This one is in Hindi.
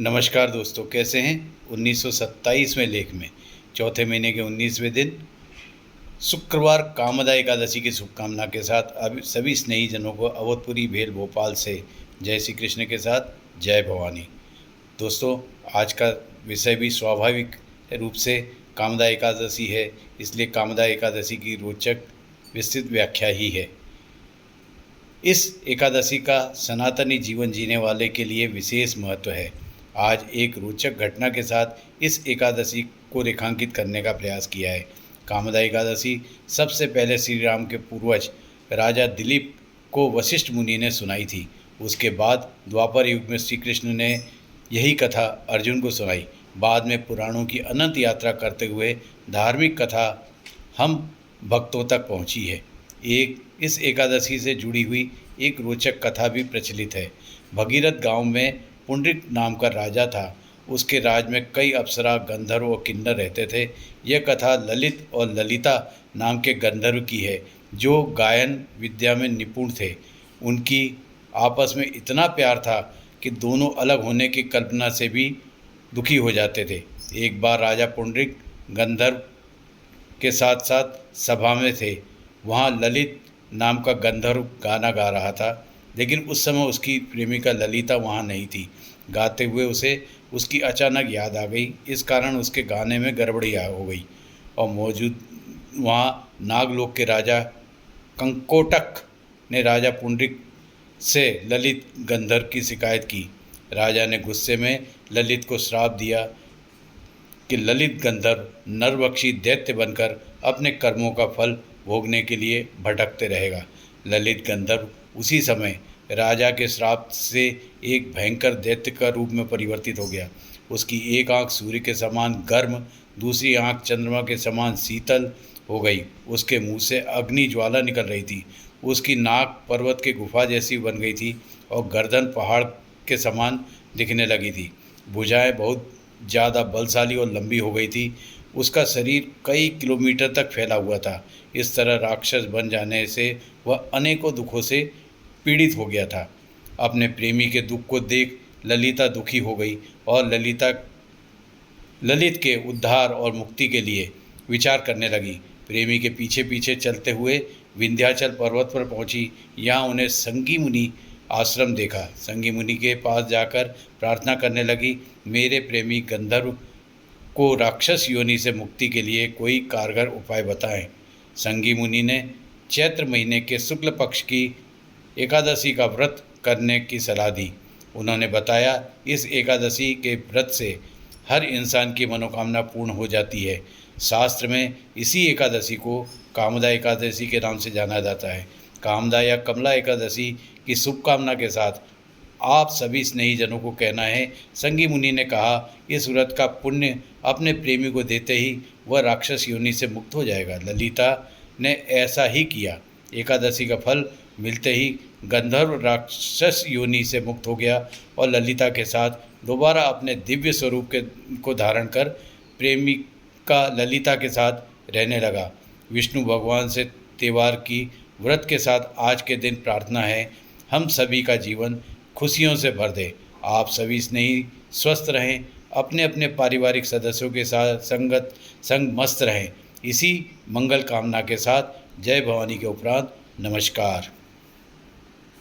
नमस्कार दोस्तों, कैसे हैं। 1927वें लेख में चौथे महीने के 19वें दिन शुक्रवार कामदा एकादशी की शुभकामना के साथ अभी सभी स्नेही जनों को अवधपुरी भेल भोपाल से जय श्री कृष्ण के साथ जय भवानी। दोस्तों, आज का विषय भी स्वाभाविक रूप से कामदा एकादशी है, इसलिए कामदा एकादशी की रोचक विस्तृत व्याख्या ही है। इस एकादशी का सनातनी जीवन जीने वाले के लिए विशेष महत्व है। आज एक रोचक घटना के साथ इस एकादशी को रेखांकित करने का प्रयास किया है। कामदा एकादशी सबसे पहले श्री राम के पूर्वज राजा दिलीप को वशिष्ठ मुनि ने सुनाई थी। उसके बाद द्वापर युग में श्री कृष्ण ने यही कथा अर्जुन को सुनाई। बाद में पुराणों की अनंत यात्रा करते हुए धार्मिक कथा हम भक्तों तक पहुंची है। इस एकादशी से जुड़ी हुई एक रोचक कथा भी प्रचलित है। भगीरथ गांव में पुंडरीक नाम का राजा था। उसके राज में कई अप्सरा, गंधर्व और किन्नर रहते थे। यह कथा ललित और ललिता नाम के गंधर्व की है, जो गायन विद्या में निपुण थे। उनकी आपस में इतना प्यार था कि दोनों अलग होने की कल्पना से भी दुखी हो जाते थे। एक बार राजा पुंडरीक गंधर्व के साथ साथ सभा में थे। वहाँ ललित नाम का गंधर्व गाना गा रहा था, लेकिन उस समय उसकी प्रेमिका ललिता वहाँ नहीं थी। गाते हुए उसे उसकी अचानक याद आ गई। इस कारण उसके गाने में गड़बड़ी हो गई और मौजूद वहाँ नागलोक के राजा कंकोटक ने राजा पुंडरीक से ललित गंधर्व की शिकायत की। राजा ने गुस्से में ललित को श्राप दिया कि ललित गंधर्व नरभक्षी दैत्य बनकर अपने कर्मों का फल भोगने के लिए भटकते रहेगा। ललित गंधर्व उसी समय राजा के श्राप से एक भयंकर दैत्य का रूप में परिवर्तित हो गया। उसकी एक आंख सूर्य के समान गर्म, दूसरी आंख चंद्रमा के समान शीतल हो गई। उसके मुंह से अग्नि ज्वाला निकल रही थी। उसकी नाक पर्वत के गुफा जैसी बन गई थी और गर्दन पहाड़ के समान दिखने लगी थी। भुजाएं बहुत ज़्यादा बलशाली और लंबी हो गई थी। उसका शरीर कई किलोमीटर तक फैला हुआ था। इस तरह राक्षस बन जाने से वह अनेकों दुखों से पीड़ित हो गया था। अपने प्रेमी के दुख को देख ललिता दुखी हो गई और ललित के उद्धार और मुक्ति के लिए विचार करने लगी। प्रेमी के पीछे पीछे चलते हुए विंध्याचल पर्वत पर पहुंची। यहाँ उन्हें संगी मुनि आश्रम देखा। संगी मुनि के पास जाकर प्रार्थना करने लगी, मेरे प्रेमी गंधर्व को राक्षस योनि से मुक्ति के लिए कोई कारगर उपाय बताएं। संगी मुनि ने चैत्र महीने के शुक्ल पक्ष की एकादशी का व्रत करने की सलाह दी। उन्होंने बताया, इस एकादशी के व्रत से हर इंसान की मनोकामना पूर्ण हो जाती है। शास्त्र में इसी एकादशी को कामदा एकादशी के नाम से जाना जाता है। कामदा या कमला एकादशी की शुभकामना के साथ आप सभी स्नेही जनों को कहना है, संगी मुनि ने कहा, इस व्रत का पुण्य अपने प्रेमी को देते ही वह राक्षस योनि से मुक्त हो जाएगा। ललिता ने ऐसा ही किया। एकादशी का फल मिलते ही गंधर्व राक्षस योनि से मुक्त हो गया और ललिता के साथ दोबारा अपने दिव्य स्वरूप को धारण कर प्रेमिका ललिता के साथ रहने लगा। विष्णु भगवान से त्योहार की व्रत के साथ आज के दिन प्रार्थना है, हम सभी का जीवन खुशियों से भर दे। आप सभी स्नेही स्वस्थ रहें, अपने अपने पारिवारिक सदस्यों के साथ संग मस्त रहें। इसी मंगल कामना के साथ जय भवानी के उपरांत नमस्कार।